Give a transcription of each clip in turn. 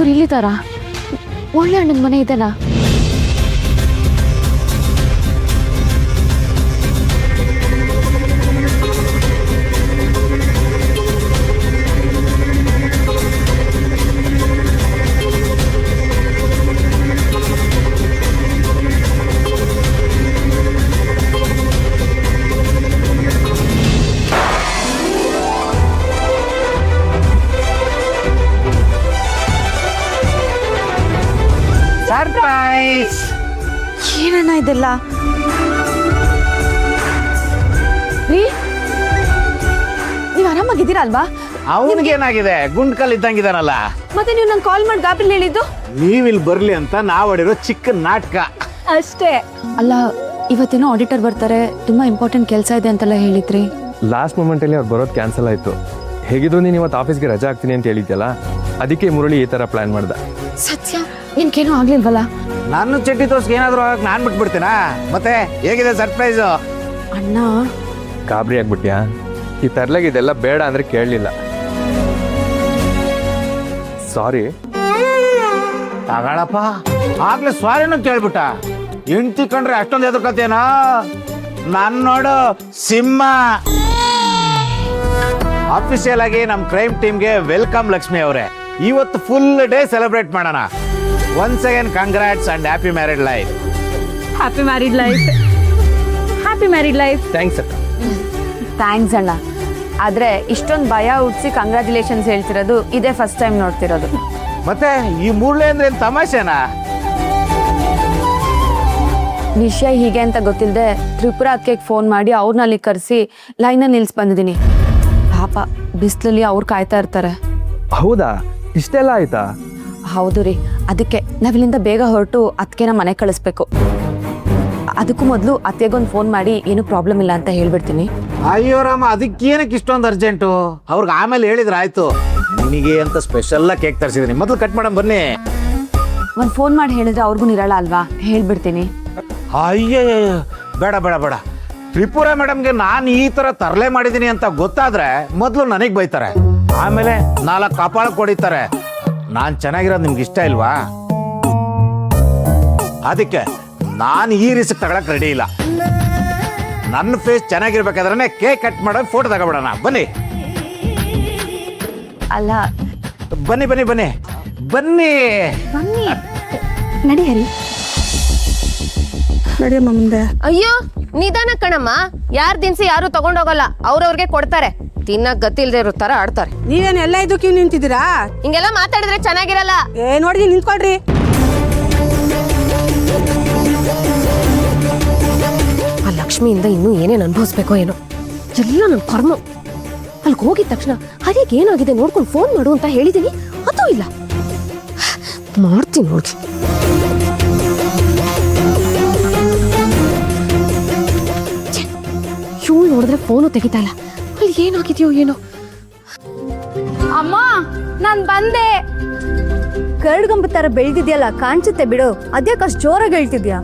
ಒಂಚೂರು ಇಲ್ಲಿದ್ದಾರ? ಒಳ್ಳೆ ಅಣ್ಣನ ಮನೆ ಇದೆನಾ? ಸರ್ಪ್ರೈಸ್! ಏನಣ್ಣ ಇದೆಲ್ಲ? ರೀ, ನೀವು ಆರಾಮಾಗಿದ್ದೀರಾ ಅಲ್ವಾ? ಅವನಿಗೇನಾಗಿದೆ? ಗುಂಡ್ಕಲ್ ಇದ್ದಂಗಿದಾನಲ್ಲ. ಮತ್ತೆ ನೀವು ನಂಗೆ ಕಾಲ್ ಮಾಡಿ ಗಾಬರಿ ಹೇಳಿದ್ದು? ನೀವಿಲ್ಲಿ ಬರ್ಲಿ ಅಂತ ನಾವು ಆಡಿರೋ ಚಿಕ್ಕ ನಾಟಕ ಅಷ್ಟೇ. ಅಲ್ಲ, ಇವತ್ತೇನೋ ಆಡಿಟರ್ ಬರ್ತಾರೆ, ತುಂಬಾ ಇಂಪಾರ್ಟೆಂಟ್ ಕೆಲಸ ಇದೆ ಅಂತೆಲ್ಲ ಹೇಳಿದ್ರಿ. ಲಾಸ್ಟ್ ಮೂಮೆಂಟಲ್ಲಿ ಅವ್ರು ಬರೋದು ಕ್ಯಾನ್ಸಲ್ ಆಯಿತು. ಹೇಗಿದ್ರು ನೀನು ಇವತ್ತು ಆಫೀಸ್ಗೆ ರಜಾ ಆಗ್ತೀನಿ ಅಂತ ಹೇಳಿದ್ಯಲ್ಲ, ಅದಕ್ಕೆ ಮುರಳಿ ಈ ಥರ ಪ್ಲ್ಯಾನ್ ಮಾಡ್ದೆ. ಸತ್ಯ, ನಿನ್ಗೇನೂ ಆಗ್ಲಿಲ್ವಲ್ಲ? ನಾನು ಚಡ್ಡಿ ತೋರ್ಸ್ಗೆ ಏನಾದರೂ ಆಗಕ್ಕೆ ನಾನು ಬಿಟ್ಬಿಡ್ತೀನಾ? ಮತ್ತೆ ಹೇಗಿದೆ ಸರ್ಪ್ರೈಸು? ಅಣ್ಣ, ಗಾಬರಿ ಆಗ್ಬಿಟ್ಯಾ? ಈ ತರ್ಲಾಗ ಇದೆಲ್ಲ ಬೇಡ ಅಂದರೆ ಕೇಳಲಿಲ್ಲ. ಸಾರಿ. ತಗಳಪ್ಪ, ಆಗ್ಲೇ ಸ್ವಾರಿನೂ ಕೇಳ್ಬಿಟ್ಟ. ಹೆಂಡ್ತಿ ಕಂಡ್ರೆ ಅಷ್ಟೊಂದು ಎದುರ್ಕತ್ತೇನೋ? ನಾನು ನೋಡು ಸಿಂಹ. ಆಫೀಸಿಯಲ್ ಆಗಿ ನಮ್ಮ ಕ್ರೈಮ್ ಟೀಮ್ಗೆ ವೆಲ್ಕಮ್ ಲಕ್ಷ್ಮಿ ಅವರೇ. ಇವತ್ತು ಫುಲ್ ಡೇ ಸೆಲೆಬ್ರೇಟ್ ಮಾಡೋಣ. Once again congrats and happy married life. Happy married life. Happy married life. Thanks ಅಕ್ಕ. ಥ್ಯಾಂಕ್ಸ್ ಅಣ್ಣ. ಆದ್ರೆ ಇಷ್ಟೊಂದು ಭಯ ಹುಟ್ಟಿಸಿ ಕಂಗ್ರ್ಯಾಚುಲೇಷನ್ಸ್ ಹೇಳ್ತಿರೋದು ಇದೇ ಫಸ್ಟ್ ಟೈಮ್ ನೋಡ್ತಿರೋದು. ಮತ್ತೆ ಈ ಮೂರ್ಲೆ ಅಂದ್ರೆ ಏನ್ ತಮಾಷೆನಾ? ವಿಷಯ ಹೀಗೆ ಅಂತ ಗೊತ್ತಿಲ್ಲದೆ ತ್ರಿಪುರ ಅಕ್ಕೆಗೆ ಫೋನ್ ಮಾಡಿ ಅವ್ರನ್ನ ಅಲ್ಲಿ ಕರೆಸಿ ಲೈನಲ್ಲಿ ನಿಲ್ಸಿ ಬಂದಿದ್ದೀನಿ. ಪಾಪ ಬಿಸಿಲಲ್ಲಿ ಅವ್ರು ಕಾಯ್ತಾ ಇರ್ತಾರೆ. ಹೌದಾ? ಇಷ್ಟೆಲ್ಲ ಆಯ್ತಾ? ಹೌದು ರೀ, ಅದಕ್ಕೆ ನಾವಿಲ್ಲಿಂದ ಬೇಗ ಹೊರಟು ಅತ್ತಿಗೆನ ಮನೆ ಕಳಿಸ್ಬೇಕು. ಅದಕ್ಕೂ ಮೊದಲು ಅತ್ತಿಗೆಗೊಂದು ಫೋನ್ ಮಾಡಿ ಏನು ಪ್ರಾಬ್ಲಮ್ ಇಲ್ಲ ಅಂತ ಹೇಳ್ಬಿಡ್ತೀನಿ. ಅಯ್ಯೋ ರಾಮ, ಅದಕ್ಕೇನಕ್ಕೆ ಇಷ್ಟೊಂದು ಅರ್ಜೆಂಟು? ಅವ್ರಿಗೆ ಆಮೇಲೆ ಹೇಳಿದ್ರೆ ಆಯ್ತು. ನಿನಗೆ ಅಂತ ಸ್ಪೆಷಲ್ ಕೇಕ್ ತರಿಸಿದೀನಿ, ಮೊದಲು ಕಟ್ ಮಾಡಮ್ ಬನ್ನಿ. ಒಂದು ಫೋನ್ ಮಾಡಿ ಹೇಳಿದ್ರೆ ಅವ್ರಿಗೂ ನಿರಳ ಅಲ್ವಾ? ಹೇಳ್ಬಿಡ್ತೀನಿ. ಅಯ್ಯೋ, ಬೇಡ ಬೇಡ ಬೇಡ. ತ್ರಿಪುರ ಮೇಡಮ್ಗೆ ನಾನು ಈ ತರ ತರಲೆ ಮಾಡಿದೀನಿ ಅಂತ ಗೊತ್ತಾದ್ರೆ ಮೊದಲು ನನಗೆ ಬೈತಾರೆ, ಆಮೇಲೆ 4 ಕಪಾಳ ಕೊಡಿತಾರೆ. ನಾನು ಚೆನ್ನಾಗಿರೋದು ನಿಮ್ಗೆ ಇಷ್ಟ ಇಲ್ವಾ? ಅದಕ್ಕೆ ನಾನು ಈ ರಿಸ್ಕ್ ತಗೊಳಕ್ ರೆಡಿ ಇಲ್ಲ. ನನ್ನ ಫೇಸ್ ಚೆನ್ನಾಗಿರ್ಬೇಕಾದ್ರೆ ಕೇಕ್ ಕಟ್ ಮಾಡೋ ಫೋಟೋ ತಗೊಬಿಡೋಣ ಬನ್ನಿ. ಅಲ್ಲ, ಬನ್ನಿ ಬನ್ನಿ ಬನ್ನಿ ಬನ್ನಿ ಬನ್ನಿ, ನಡಿ ಹರಿ. ನಡಿಯಮ್ಮ ಮುಂದೆ. ಅಯ್ಯೋ ನಿಧಾನ ಕಣಮ್ಮ, ಯಾರ್ ದಿನಸಿ ಯಾರು ತಗೊಂಡೋಗಲ್ಲ, ಅವ್ರವ್ರಿಗೆ ಕೊಡ್ತಾರೆ. ತಿನ್ನಕ್ ಗತಿಲ್ದೆ ಇರೋ ತರ ಆಡ್ತಾರೆ. ನೀವೇನು ಎಲ್ಲ ಇದು ಕ್ಯೂ ನಿಂತಿದ್ದೀರಾ? ಹಿಂಗೆಲ್ಲ ಮಾತಾಡಿದ್ರೆ ಚೆನ್ನಾಗಿರಲ್ಲ. ನೋಡಿ ನಿಂತ್ಕೊಳ್ರಿ. ಆ ಲಕ್ಷ್ಮಿಯಿಂದ ಇನ್ನೂ ಏನೇನು ಅನುಭವಿಸ್ಬೇಕೋ ಏನೋ. ಎಲ್ಲ ನನ್ನ ಕರ್ಮ. ಅಲ್ಲಿಗೆ ಹೋಗಿದ ತಕ್ಷಣ ಹರಿಯಕ್ಕೆ ಏನಾಗಿದೆ ನೋಡ್ಕೊಂಡು ಫೋನ್ ಮಾಡು ಅಂತ ಹೇಳಿದೀನಿ, ಅದು ಇಲ್ಲ. ಮಾಡ್ತೀನಿ ನೋಡಿ. ಇವಳು ನೋಡಿದ್ರೆ ಫೋನು ತೆಗಿತಾ ಇಲ್ಲ. ಅಲ್ಲಿ ಏನಾಗಿದೆಯೋ ಏನೋ. ಅಮ್ಮ, ನಾನ್ ಬಂದೆ. ಕರಡ್ಗಂಬ ತರ ಬೆಳ್ದಿದ್ಯಲ್ಲ, ಕಾಣಿಸುತ್ತೆ ಬಿಡು. ಅದ್ಯಾಕೆ ಅಷ್ಟು ಜೋರಾಗಿ ಹೇಳ್ತಿದ್ಯಾ?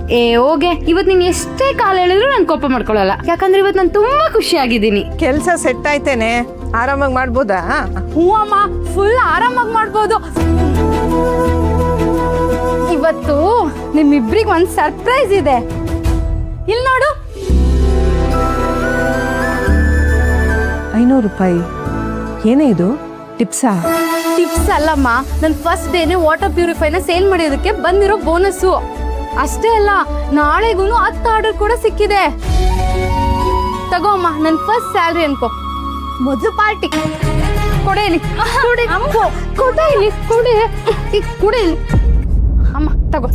ಹೋಗೆ, ಇವತ್ತು ನೀನು ಎಷ್ಟೇ ಕಾಲ ಹೇಳಿದ್ರು ನಾನು ಕೋಪ ಮಾಡ್ಕೊಳ್ಳಲ್ಲ. ಯಾಕಂದ್ರೆ ಇವತ್ತು ನಾನು ತುಂಬಾ ಖುಷಿಯಾಗಿದ್ದೀನಿ. ಕೆಲಸ ಸೆಟ್ ಆಯ್ತೇನೆ? ಆರಾಮಾಗಿ ಮಾಡ್ಬೋದಾ? ಹ್ಞೂ ಅಮ್ಮ, ಫುಲ್ ಆರಾಮಾಗಿ ಮಾಡ್ಬೋದು. ಇವತ್ತು ನಿಮ್ಮಿಬ್ರಿಗೆ ಒಂದು ಸರ್ಪ್ರೈಸ್ ಇದೆ. ಇಲ್ಲಿ ನೋಡು. 500 ರೂಪಾಯಿ? ಏನೇ ಇದು? ಟಿಪ್ಸಾ? ಟಿಪ್ಸ್ ಅಲ್ಲಮ್ಮ, ನನ್ನ ಫಸ್ಟ್ ಡೇನೆ ವಾಟರ್ ಪ್ಯೂರಿಫೈನ ಸೇಲ್ ಮಾಡೋದಕ್ಕೆ ಬಂದಿರೋ ಬೋನಸ್ಸು. ಅಷ್ಟೇ ಅಲ್ಲ, ನಾಳೆಗೂ 10 ಆರ್ಡರ್ ಕೂಡ ಸಿಕ್ಕಿದೆ. ತಗೋ ಅಮ್ಮ, ನನ್ನ ಫಸ್ಟ್ ಸ್ಯಾಲ್ರಿ ಅನ್ಕೋ. ಮೊದಲು ಪಾರ್ಟಿ ಕೊಡೆ ಇಲ್ಲಿ. ಕೊಡೆ ಇಲ್ಲಿ, ಕೊಡೆ ಇಲ್ಲಿ ಅಮ್ಮ, ತಗೋ.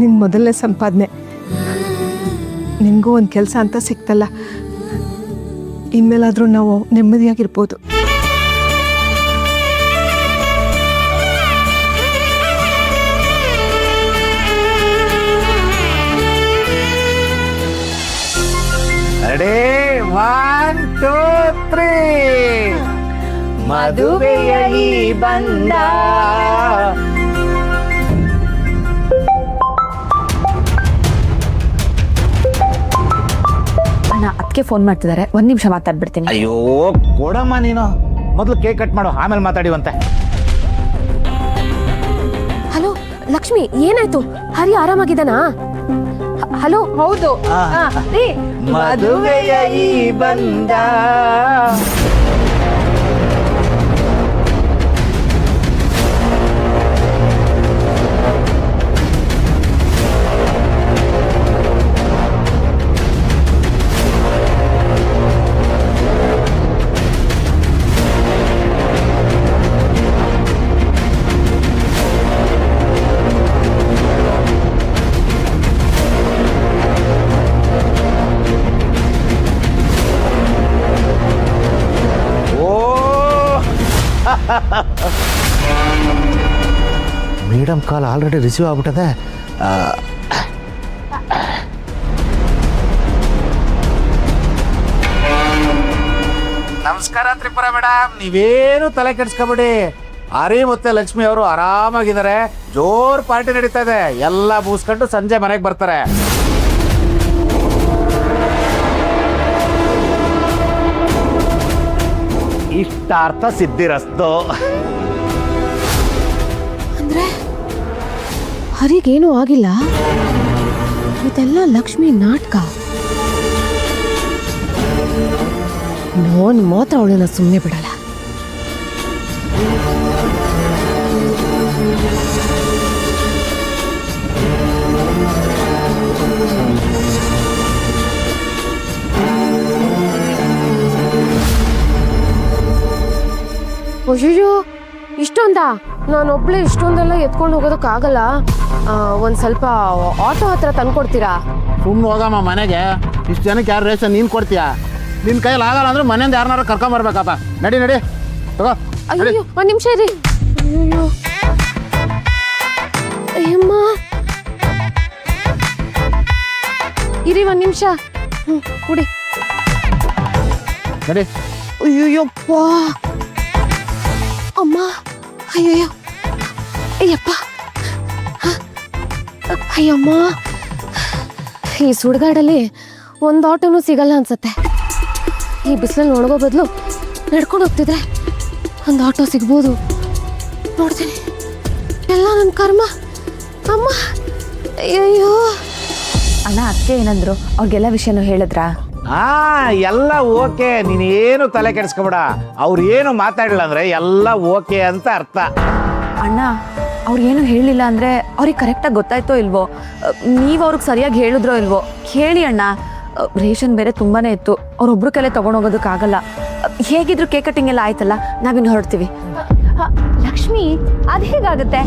ನಿನ್ನ ಮೊದಲನೇ ಸಂಪಾದನೆ. ನಿನಗೂ ಒಂದು ಕೆಲಸ ಅಂತ ಸಿಕ್ತಲ್ಲ, ಇನ್ಮೇಲಾದರೂ ನಾವು ನೆಮ್ಮದಿಯಾಗಿರ್ಬೋದು. ರೆಡಿ? 1 2 3. ಮದುವೆಯ ಈ ಬಂದ ಅದಕ್ಕೆ ಫೋನ್ ಮಾಡ್ತಿದ್ದಾರೆ, 1 ನಿಮಿಷ ಮಾತಾಡ್ಬಿಡ್ತೀನಿ. ಅಯ್ಯೋ ಕೊಡಮ್ಮ ನೀನು, ಮೊದಲು ಕೇಕ್ ಕಟ್ ಮಾಡು, ಆಮೇಲೆ ಮಾತಾಡಿವಂತೆ. ಹಲೋ ಲಕ್ಷ್ಮಿ, ಏನಾಯ್ತು? ಹರಿ ಆರಾಮಾಗಿದ್ದಾನಾ? ಹಲೋ. ಹೌದು ರೀ, ಮದುವೆಯ ಈ ಬಂದ ಮೇಡಮ್ ಕಾಲ್ ಆಲ್ರೆಡಿ ರಿಸೀವ್ ಆಗ್ಬಿಟ್ಟದೆ. ನಮಸ್ಕಾರ ತ್ರಿಪುರ ಮೇಡಮ್, ನೀವೇನು ತಲೆ ಕೆಡಿಸ್ಕೊಬೇಡಿ. ಹರಿ ಮತ್ತೆ ಲಕ್ಷ್ಮಿ ಅವರು ಆರಾಮಾಗಿದ್ದಾರೆ, ಜೋರ್ ಪಾರ್ಟಿ ನಡೀತಾ ಇದೆ. ಎಲ್ಲ ಮುಗಿಸ್ಕೊಂಡು ಸಂಜೆ ಮನೆಗೆ ಬರ್ತಾರೆ. ಇಷ್ಟಾರ್ಥ ಸಿದ್ಧಿರಸ್ತು. ಅಂದ್ರೆ ಹರಿಗೇನೂ ಆಗಿಲ್ಲ, ಇದೆಲ್ಲ ಲಕ್ಷ್ಮಿ ನಾಟಕ. ನಾನು ಮಾತ್ರ ಅವಳನ್ನ ಸುಮ್ಮನೆ ಬಿಡಲ್ಲ. ಅಯ್ಯೋ, ಇಷ್ಟೊಂದಾ? ನಾನೊಬ್ಳೆ ಇಷ್ಟೊಂದೆಲ್ಲ ಎತ್ಕೊಂಡು ಹೋಗೋದಕ್ಕಾಗಲ್ಲ. ಒಂದು ಸ್ವಲ್ಪ ಆಟೋ ಹತ್ರ ತಂದ್ಕೊಡ್ತೀರಾ? ಸುಮ್ಮನೆ ಹೋಗಮ್ಮ ಮನೆಗೆ. ಇಷ್ಟು ಜನಕ್ಕೆ ಯಾರು ರೇಷನ್ ನೀನು ಕೊಡ್ತೀಯಾ? ನಿನ್ನ ಕೈಯಲ್ಲಿ ಆಗಲ್ಲ ಅಂದ್ರೆ ಮನೆಯಿಂದ ಯಾರನ್ನಾರು ಕರ್ಕೊಂಬರ್ಬೇಕಪ್ಪ. ನಡಿ ನಡಿ ತಗೋ. ಅಯ್ಯೋ, ಒಂದು ನಿಮಿಷ ಇರಿ. ಅಯ್ಯೋ ಅಯ್ಯಮ್ಮ, ಇರಿ 1 ನಿಮಿಷ. ಕುಡಿ. ನಡಿ. ಅಯ್ಯೋಯಪ್ಪ, ಅಮ್ಮ, ಅಯ್ಯಯ್ಯೋ, ಅಯ್ಯಪ್ಪ, ಅಯ್ಯಮ್ಮ, ಈ ಸುಡ್ಗಾಡಲ್ಲಿ ಒಂದು ಆಟೋನೂ ಸಿಗಲ್ಲ ಅನ್ಸತ್ತೆ. ಈ ಬಿಸಿಲಲ್ಲಿ ಒಣಗೋ ಬದಲು ನಡ್ಕೊಂಡು ಹೋಗ್ತಿದ್ರೆ ಒಂದು ಆಟೋ ಸಿಗ್ಬೋದು. ನೋಡ್ತೀನಿ, ಎಲ್ಲ ನನ್ನ ಕರ್ಮ. ಅಮ್ಮ, ಅಯ್ಯಯ್ಯೋ. ಅಣ್ಣ, ಅದಕ್ಕೆ ಏನಂದ್ರು? ಅವ್ರಿಗೆಲ್ಲ ವಿಷಯನೂ ಹೇಳಿದ್ರಾ? ಎಲ್ಲ ಓಕೆ, ನೀನೇನು ತಲೆ ಕೆಡಿಸ್ಕೊಬೇಡ. ಅವ್ರು ಏನು ಮಾತಾಡಲಿಲ್ಲ ಅಂದ್ರೆ ಎಲ್ಲ ಓಕೆ ಅಂತ ಅರ್ಥ. ಅಣ್ಣ, ಅವ್ರು ಏನು ಹೇಳಿಲ್ಲ ಅಂದರೆ ಅವ್ರಿಗೆ ಕರೆಕ್ಟಾಗಿ ಗೊತ್ತಾಯ್ತೋ ಇಲ್ವೋ? ನೀವು ಅವ್ರಿಗೆ ಸರಿಯಾಗಿ ಹೇಳಿದ್ರೋ ಇಲ್ವೋ ಕೇಳಿ ಅಣ್ಣ. ರೇಷನ್ ಬೇರೆ ತುಂಬಾ ಇತ್ತು, ಅವ್ರೊಬ್ರು ಕೈಲೇ ತೊಗೊಂಡೋಗೋದಕ್ಕಾಗಲ್ಲ. ಹೇಗಿದ್ರು ಕೇಕ್ ಕಟ್ಟಿಂಗ್ ಎಲ್ಲ ಆಯ್ತಲ್ಲ, ನಾವಿನ್ನು ಹೊರಡ್ತೀವಿ. ಲಕ್ಷ್ಮಿ, ಅದು ಹೇಗಾಗುತ್ತೆ?